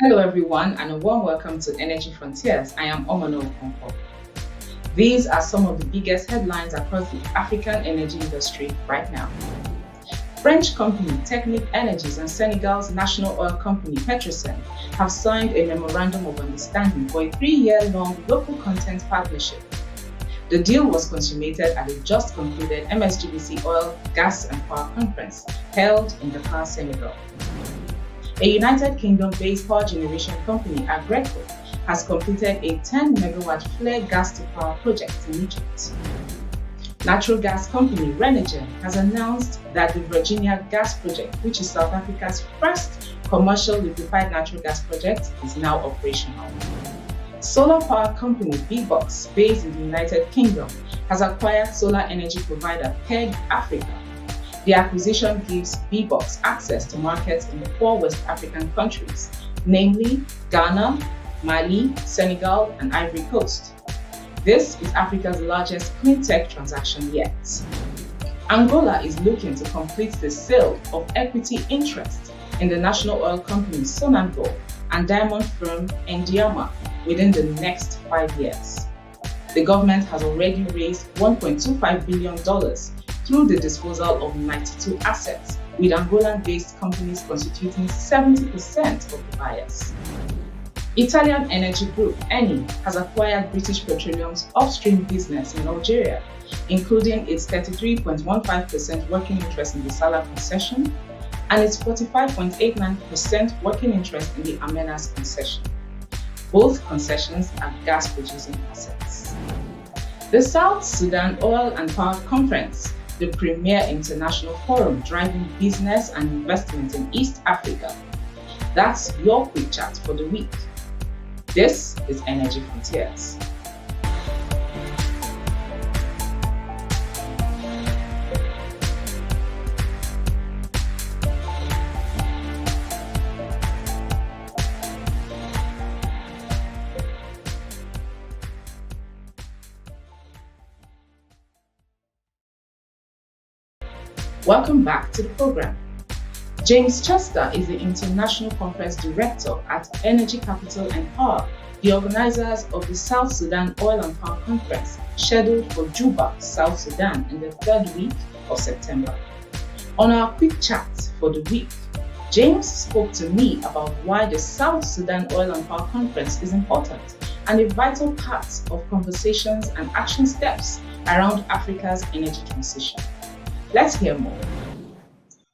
Hello, everyone, and a warm welcome to Energy Frontiers. I am Omano Okonkwo. These are some of the biggest headlines across the African energy industry right now. French company Technip Energies and Senegal's national oil company Petrosen have signed a memorandum of understanding for a 3-year-long local content partnership. The deal was consummated at a just concluded MSGBC Oil, Gas and Power Conference held in Dakar, Senegal. A United Kingdom-based power generation company, Aggreko, has completed a 10-megawatt flare gas-to-power project in Egypt. Natural gas company Renergen has announced that the Virginia Gas Project, which is South Africa's first commercial liquefied natural gas project, is now operational. Solar power company Bbox, based in the United Kingdom, has acquired solar energy provider PEG Africa. The acquisition gives Bbox access to markets in 4 West African countries, namely Ghana, Mali, Senegal, and Ivory Coast. This is Africa's largest clean tech transaction yet. Angola is looking to complete the sale of equity interest in the national oil company Sonangol and diamond firm Endiama within the next 5 years. The government has already raised $1.25 billion through the disposal of 92 assets, with Angolan-based companies constituting 70% of the buyers. Italian energy group Eni has acquired British Petroleum's upstream business in Algeria, including its 33.15% working interest in the Salah concession and its 45.89% working interest in the Amenas concession. Both concessions are gas-producing assets. The South-Sudan Oil and Power Conference, the premier international forum driving business and investment in East Africa. That's your quick chat for the week. This is Energy Frontiers. Welcome back to the program. James Chester is the International Conference Director at Energy Capital and Power, the organizers of the South Sudan Oil and Power Conference, scheduled for Juba, South Sudan, in the 3rd week of September. On our quick chat for the week, James spoke to me about why the South Sudan Oil and Power Conference is important and a vital part of conversations and action steps around Africa's energy transition. Let's hear more.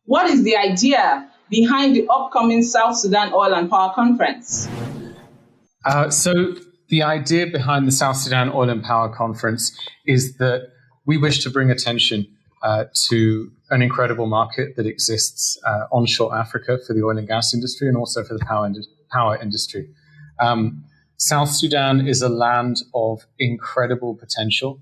What is the idea behind the upcoming South Sudan Oil and Power Conference? So the idea behind the South Sudan Oil and Power Conference is that we wish to bring attention to an incredible market that exists onshore Africa for the oil and gas industry and also for the power industry. South Sudan is a land of incredible potential.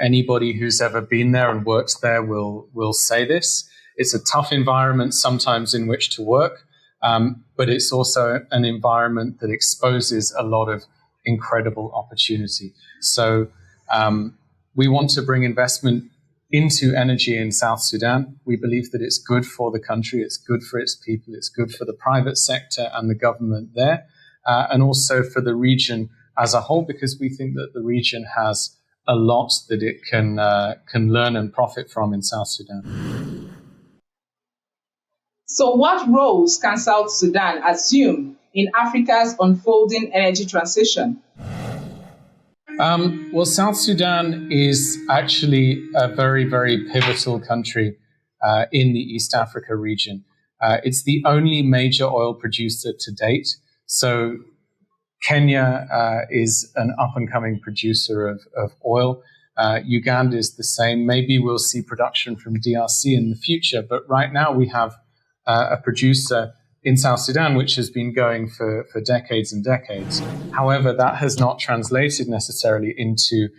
Anybody who's ever been there and worked there will say this. It's a tough environment sometimes in which to work, but it's also an environment that exposes a lot of incredible opportunity. So we want to bring investment into energy in South Sudan. We believe that it's good for the country, it's good for its people, it's good for the private sector and the government there, and also for the region as a whole, because we think that the region has a lot that it can learn and profit from in South Sudan. So what roles can South Sudan assume in Africa's unfolding energy transition? Well, South Sudan is actually a very, very pivotal country in the East Africa region. It's the only major oil producer to date. So Kenya is an up-and-coming producer of oil. Uganda is the same. Maybe we'll see production from DRC in the future, but right now we have a producer in South Sudan which has been going for decades and decades. However, that has not translated necessarily into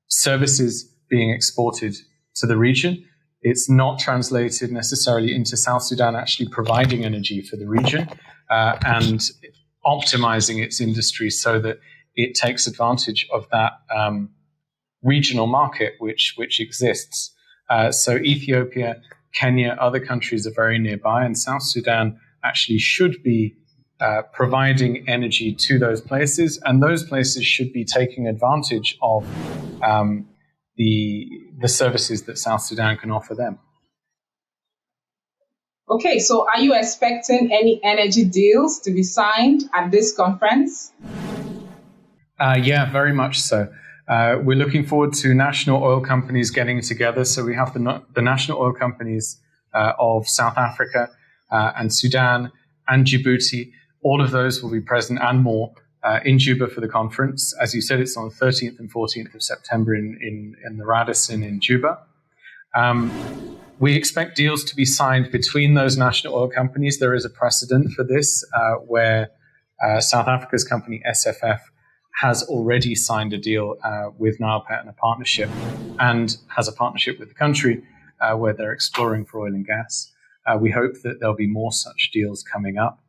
services being exported to the region. It's not translated necessarily into South Sudan actually providing energy for the region and optimizing its industry so that it takes advantage of that regional market which exists. So Ethiopia, Kenya, other countries are very nearby, and South Sudan actually should be providing energy to those places, and those places should be taking advantage of the services that South Sudan can offer them. Okay, so are you expecting any energy deals to be signed at this conference? Yeah, very much so. We're looking forward to national oil companies getting together. So we have the national oil companies of South Africa and Sudan and Djibouti. All of those will be present and more in Juba for the conference. As you said, it's on the 13th and 14th of September in the Radisson in Juba. We expect deals to be signed between those national oil companies. There is a precedent for this where South Africa's company SFF has already signed a deal with Nilepet and a partnership, and has a partnership with the country where they're exploring for oil and gas. We hope that there'll be more such deals coming up.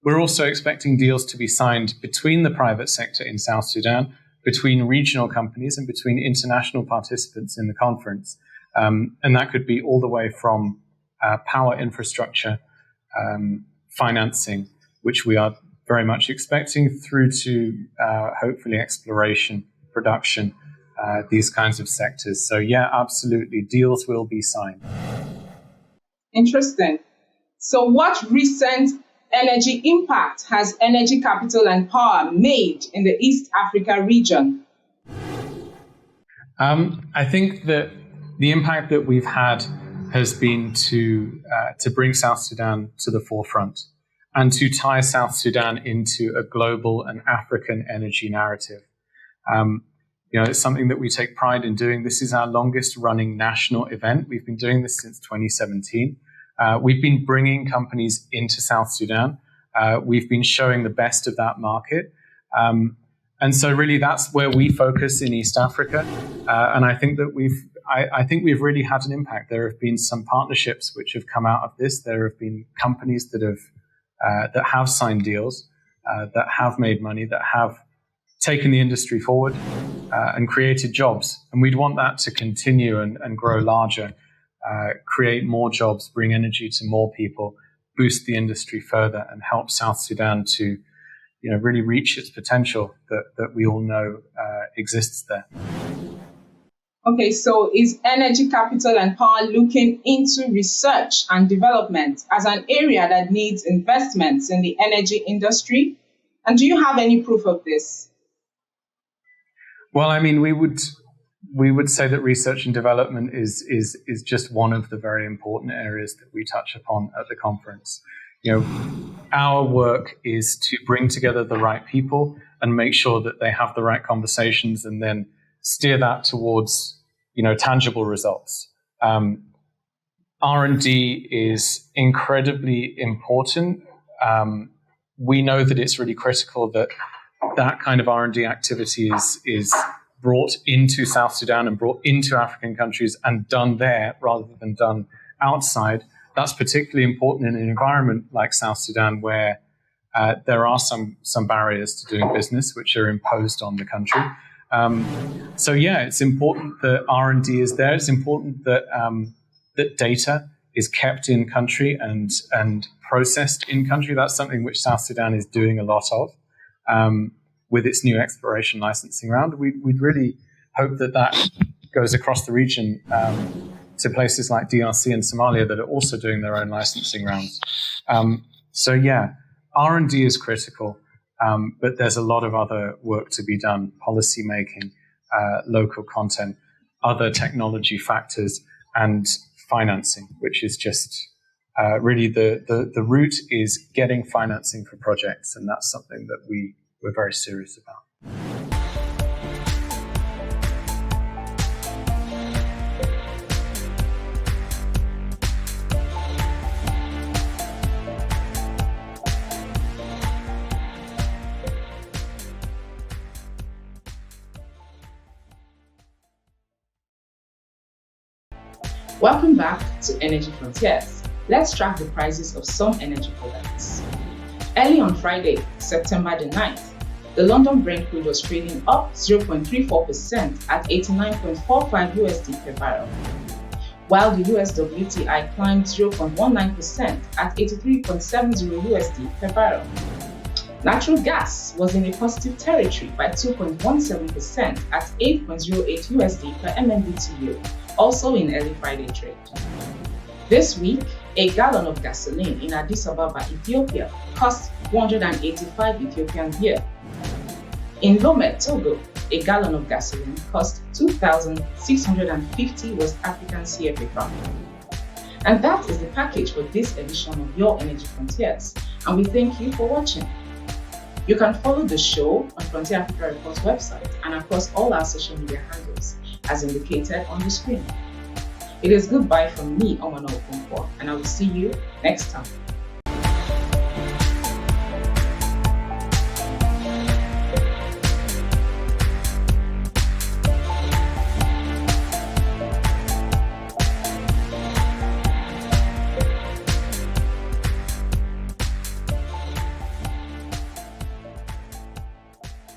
We're also expecting deals to be signed between the private sector in South Sudan, between regional companies, and between international participants in the conference. And that could be all the way from power infrastructure financing, which we are very much expecting, through to hopefully exploration, production, these kinds of sectors. So yeah, absolutely, deals will be signed. Interesting. So what recent energy impact has Energy Capital and Power made in the East Africa region? I think that the impact that we've had has been to bring South Sudan to the forefront and to tie South Sudan into a global and African energy narrative. It's something that we take pride in doing. This is our longest running national event. We've been doing this since 2017. We've been bringing companies into South Sudan. We've been showing the best of that market. And so really that's where we focus in East Africa. And I think that we've really had an impact. There have been some partnerships which have come out of this. There have been companies that have signed deals, that have made money, that have taken the industry forward and created jobs. And we'd want that to continue and grow larger, create more jobs, bring energy to more people, boost the industry further, and help South Sudan to really reach its potential that we all know exists there. Okay, so is Energy Capital and Power looking into research and development as an area that needs investments in the energy industry? And do you have any proof of this? Well, I mean, we would say that research and development is just one of the very important areas that we touch upon at the conference. Our work is to bring together the right people and make sure that they have the right conversations, and then steer that towards tangible results. R&D is incredibly important. We know that it's really critical that kind of R&D activity is brought into South Sudan and brought into African countries and done there rather than done outside. That's particularly important in an environment like South Sudan, where there are some barriers to doing business which are imposed on the country. So yeah, it's important that R&D is there. It's important that that data is kept in country and processed in country. That's something which South Sudan is doing a lot of with its new exploration licensing round. We'd really hope that goes across the region to places like DRC and Somalia that are also doing their own licensing rounds. So yeah, R&D is critical. But there's a lot of other work to be done: policy making, local content, other technology factors, and financing, which is just really the route is getting financing for projects, and that's something that we're very serious about. Welcome back to Energy Frontiers. Let's track the prices of some energy products. Early on Friday, September the 9th, the London Brent crude was trading up 0.34% at $89.45 per barrel. while the US WTI climbed 0.19% at 83.70 USD per barrel. Natural gas was in a positive territory by 2.17% at 8.08 USD per MMBTU, also in early Friday trade. This week, a gallon of gasoline in Addis Ababa, Ethiopia, cost 185 Ethiopian birr. In Lome, Togo, a gallon of gasoline cost 2,650 West African CFA francs. And that is the package for this edition of Your Energy Frontiers, and we thank you for watching. You can follow the show on Frontier Africa Report's website and across all our social media handles, as indicated on the screen. It is goodbye from me, Omano Okonkwo, and I will see you next time.